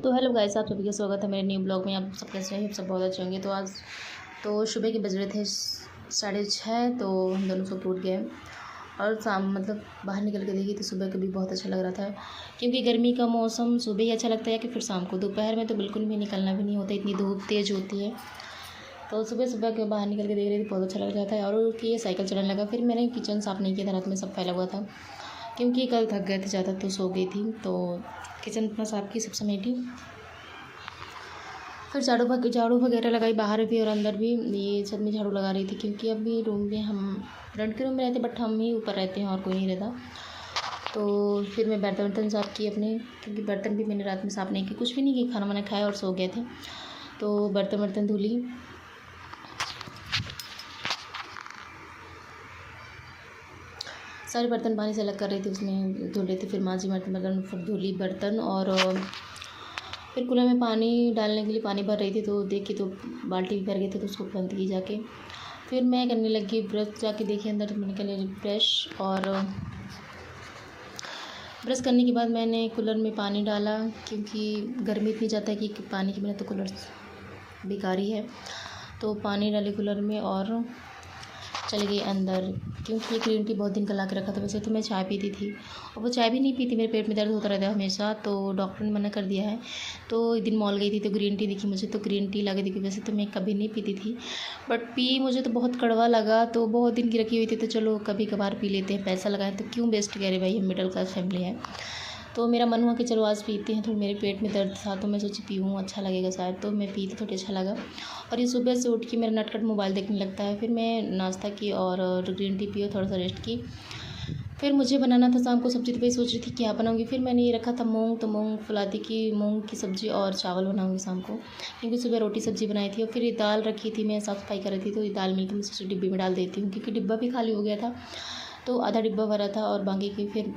तो hello guys, आप सभी का स्वागत है मेरे न्यू ब्लॉग में। आप सब कैसे हैं? आप सब बहुत अच्छे होंगे। तो आज तो सुबह के बज रहे थे 6:30, तो हम दोनों सब उठ गए और शाम बाहर निकल के देखी तो सुबह का भी बहुत अच्छा लग रहा था, क्योंकि गर्मी का मौसम सुबह ही अच्छा लगता है कि फिर शाम को। दोपहर में तो बिल्कुल भी निकलना भी नहीं होता, इतनी धूप तेज़ होती है। तो सुबह सुबह के बाहर निकल के देख रही थी, बहुत अच्छा लग रहा था। और कि ये साइकिल चलाने लगा। फिर मैंने किचन साफ़ नहीं किया था, रात में सब फैला हुआ था, क्योंकि कल थक गए थे ज़्यादा तो सो गई थी। तो किचन इतना साफ़ की, सब समेटी, फिर झाड़ू वगैरह लगाई बाहर भी और अंदर भी। ये छत में झाड़ू लगा रही थी, क्योंकि अभी रूम में हम रेंट के रूम में रहते, बट हम ही ऊपर रहते हैं और कोई नहीं रहता। तो फिर मैं बर्तन साफ़ किए अपने, क्योंकि बर्तन भी मैंने रात में साफ़ नहीं किए, कुछ भी नहीं किया, खाना वाना खाया और सो गए थे। तो बर्तन धुली, सारे बर्तन पानी से अलग कर रही थी, उसमें धुल रही थी। फिर माँजी बर्तन फिर धुली बर्तन, और फिर कूलर में पानी डालने के लिए पानी भर रही थी। तो देखी तो बाल्टी भी भर गए थे, तो उसको बंद की जाके। फिर मैं करने लगी ब्रश, जाके देखी अंदर, तो मैंने कर लिया ब्रश। और ब्रश करने के बाद मैंने कूलर में पानी डाला, क्योंकि गर्मी इतनी ज़्यादा है कि पानी के बिना तो कूलर बेकार ही है। तो पानी डाली कूलर में और चली गई अंदर, क्योंकि ये ग्रीन टी बहुत दिन का ला के रखा था। वैसे तो मैं चाय पीती थी, और वो चाय भी नहीं पीती, मेरे पेट में दर्द होता रहता है हमेशा, तो डॉक्टर ने मना कर दिया है। तो एक दिन मॉल गई थी तो ग्रीन टी दिखी मुझे, तो ग्रीन टी ला के दिखी। वैसे तो मैं कभी नहीं पीती थी, बट पी, मुझे तो बहुत कड़वा लगा। तो बहुत दिन की रखी हुई थी, तो चलो कभी कभार पी लेते हैं, पैसा लगाए तो क्यों वेस्ट करे भाई, हम मिडिल क्लास फैमिली है। तो मेरा मन हुआ कि चलो आज पीते हैं। थोड़ी मेरे पेट में दर्द था, तो मैं सोची पीऊँ, अच्छा लगेगा शायद। तो मैं पी तो थोड़ी अच्छा लगा। और ये सुबह से उठ के मेरा नटखट मोबाइल देखने लगता है। फिर मैं नाश्ता की और ग्रीन टी पी और थोड़ा सा रेस्ट की। फिर मुझे बनाना था शाम को सब्ज़ी, तो वही सोच रही थी क्या बनाऊंगी। फिर मैंने ये रखा था मूंग, तो मूंग फुलाती की मूंग की सब्ज़ी और चावल बनाऊंगी शाम को, क्योंकि सुबह रोटी सब्ज़ी बनाई थी। और फिर ये दाल रखी थी, मैं साफ़ सफाई कर रही थी, तो ये दाल मिलकर मैं सोची डिब्बे में डाल देती हूँ, क्योंकि डिब्बा भी खाली हो गया था। तो आधा डिब्बा भरा था और बाकी की फिर।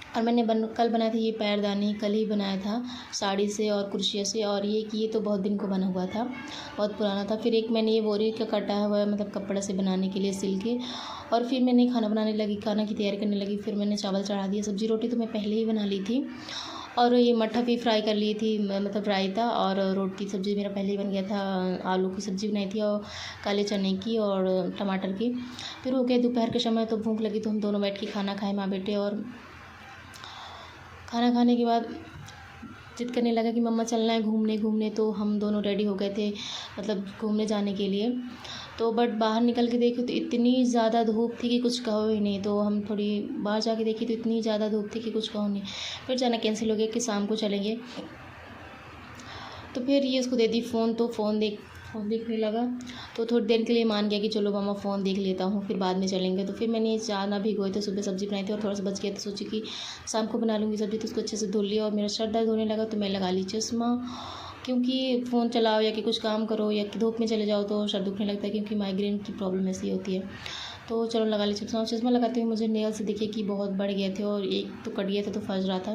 और मैंने कल बनाया था ये पैरदानी, कल ही बनाया था साड़ी से और कुर्सिया से। और ये तो बहुत दिन को बना हुआ था, बहुत पुराना था। फिर एक मैंने ये बोरी का कटा हुआ है, कपड़ा से बनाने के लिए सिल के। और फिर मैंने खाना बनाने लगी, खाना की तैयारी करने लगी। फिर मैंने चावल चढ़ा दिया, सब्ज़ी रोटी तो मैं पहले ही बना ली थी। और ये मट्ठा भी फ्राई कर ली थी, रायता और रोटी सब्ज़ी मेरा पहले ही बन गया था। आलू की सब्ज़ी बनाई थी और काले चने की और टमाटर की। फिर हो गया दोपहर के समय, तो भूख लगी, तो हम दोनों बैठ के खाना खाए, माँ बेटे। और खाना खाने के बाद जिद करने लगा कि मम्मा चलना है घूमने। तो हम दोनों रेडी हो गए थे, घूमने जाने के लिए। तो बट बाहर निकल के देखी तो इतनी ज़्यादा धूप थी कि कुछ कहो ही नहीं। तो हम थोड़ी बाहर जाके देखी तो इतनी ज़्यादा धूप थी कि कुछ कहो नहीं। फिर जाना कैंसिल हो गया कि शाम को चलेंगे। तो फिर ये उसको दे दी फ़ोन, तो फ़ोन देखने लगा। तो थोड़ी देर के लिए मान गया कि चलो मामा फ़ोन देख लेता हूँ, फिर बाद में चलेंगे। तो फिर मैंने चाना भिगोए थे, सुबह सब्ज़ी बनाई थी और थोड़ा सा बच गया, तो सोची कि शाम को बना लूँगी सब्ज़ी। तो उसको अच्छे से धुल लिया। और मेरा सर दर्द होने लगा, तो मैं लगा ली चश्मा, क्योंकि फ़ोन चलाओ या कि कुछ काम करो या कि धूप में चले जाओ तो सर दुखने लगता है, क्योंकि माइग्रेन की प्रॉब्लम ऐसी होती है। तो चलो लगा ली चश्मा। चश्मा लगाते हुए मुझे नेल्स दिखे कि बहुत बढ़ गए थे, और एक तो कट गया था तो फंस रहा था।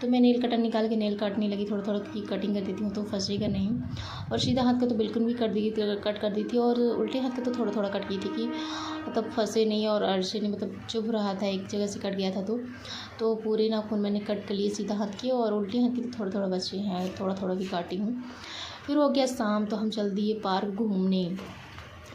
तो मैं नेल कटर निकाल के नेल काटने लगी, थोड़ा थोड़ा की कटिंग कर देती हूँ तो फंसेगा नहीं। और सीधा हाथ का तो बिल्कुल भी कट कर दी थी, और उल्टे हाथ का तो थोड़ा थोड़ा कट की थी, कि फंसे नहीं और अड़से नहीं, चुभ रहा था, एक जगह से कट गया था। तो पूरे नाखून मैंने कट कर लिए सीधा हाथ के, और उल्टे हाथ के तो थोड़ा थोड़ा बचे हैं, थोड़ा थोड़ा भी काटी हूँ। फिर हो गया शाम, तो हम चल दिए पार्क घूमने।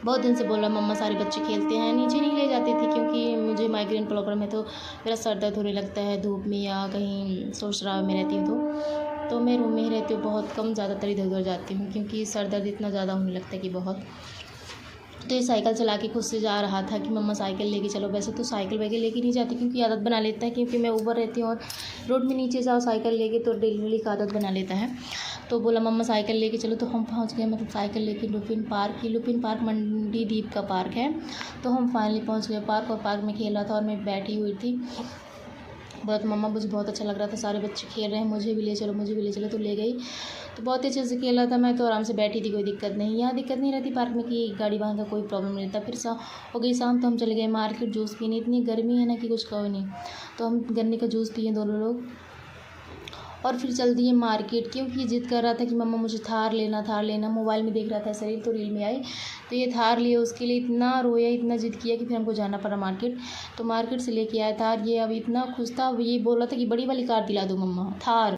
बहुत दिन से बोला मम्मा सारे बच्चे खेलते हैं, नीचे नहीं ले जाती थी, क्योंकि मुझे माइग्रेन प्रॉब्लम है, तो मेरा सर दर्द होने लगता है धूप में या कहीं शोर शराबे में रहती हूँ। तो मैं रूम में ही रहती हूँ, बहुत कम ज़्यादातर इधर उधर जाती हूँ, क्योंकि सर दर्द इतना ज़्यादा होने लगता है कि बहुत। तो ये साइकिल चला के खुद से जा रहा था कि मम्मा साइकिल लेके चलो। वैसे तो साइकिल वगैरह लेके नहीं जाती, क्योंकि आदत बना लेता है, क्योंकि मैं ऊपर रहती हूँ और रोड में नीचे जाओ साइकिल लेके तो डेली का आदत बना लेता है। तो बोला मम्मा साइकिल लेके चलो, तो हम पहुँच गए, साइकिल लेके लुपिन पार्क मंडी द्वीप का पार्क है। तो हम फाइनली पहुँच गए पार्क, और पार्क में खेल रहा था और मैं बैठी हुई थी। बहुत मम्मा मुझे बहुत अच्छा लग रहा था, सारे बच्चे खेल रहे हैं, मुझे भी ले चलो, तो ले गई। तो बहुत अच्छे से खेल रहा था, मैं तो आराम से बैठी थी, कोई दिक्कत नहीं। यहाँ दिक्कत नहीं रहती पार्क में कि गाड़ी वाहन का कोई प्रॉब्लम नहीं रहता। फिर हो गई शाम, तो हम चले गए मार्केट जूस पीने। इतनी गर्मी है ना कि कुछ कहो नहीं। तो हम गन्ने का जूस पिए दोनों लोग, और फिर चल दिए मार्केट, क्योंकि जिद कर रहा था कि मम्मा मुझे थार लेना। मोबाइल में देख रहा था शरीर, तो रील में आई, तो ये थार लिए। उसके लिए इतना रोया, इतना जिद किया कि फिर हमको जाना पड़ा मार्केट। तो मार्केट से लेके आया थार। ये अब इतना खुश था, ये बोल रहा था कि बड़ी वाली कार दिला दो मम्मा, थार।